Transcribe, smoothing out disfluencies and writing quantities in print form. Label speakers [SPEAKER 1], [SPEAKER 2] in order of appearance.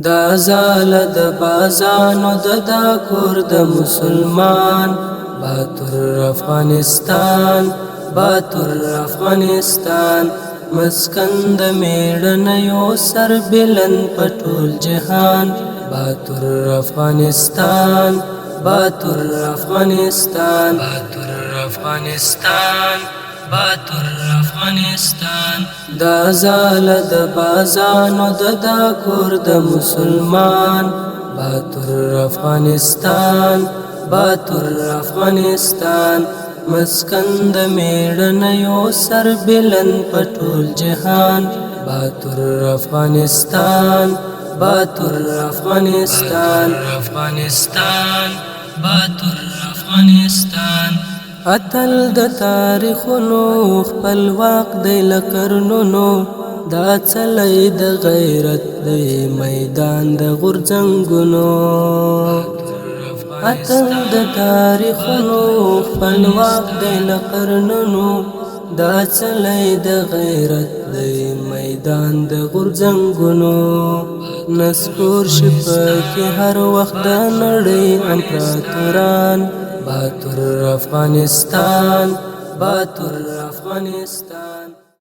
[SPEAKER 1] دا زاله د بازانو دا کور د مسلمان باتور افغانستان باتور افغانستان مسکن د میړنیو سر بلند پټول جهان باتور افغانستان باتور افغانستان باتور افغانستان باتور افغانستان دا زاله د بازانو دا کور د مسلمان باتور افغانستان باتور افغانستان مسکن د میړنیو سر بلند پټول جهان باتور افغانستان باتور افغانستان افغانستان باتور افغانستان اتل د تاریخونو خپلواک دی لکرنونو دا چلی د غیرت دی میدان د غورځنګونو اتل د تاریخونو خپلواک دی لکرنونو دا چلی د غیرت دی میدان د غورځنګونو نسکور شپه هر وخت د نړۍ امپراتوران باتور افغانستان باتور افغانستان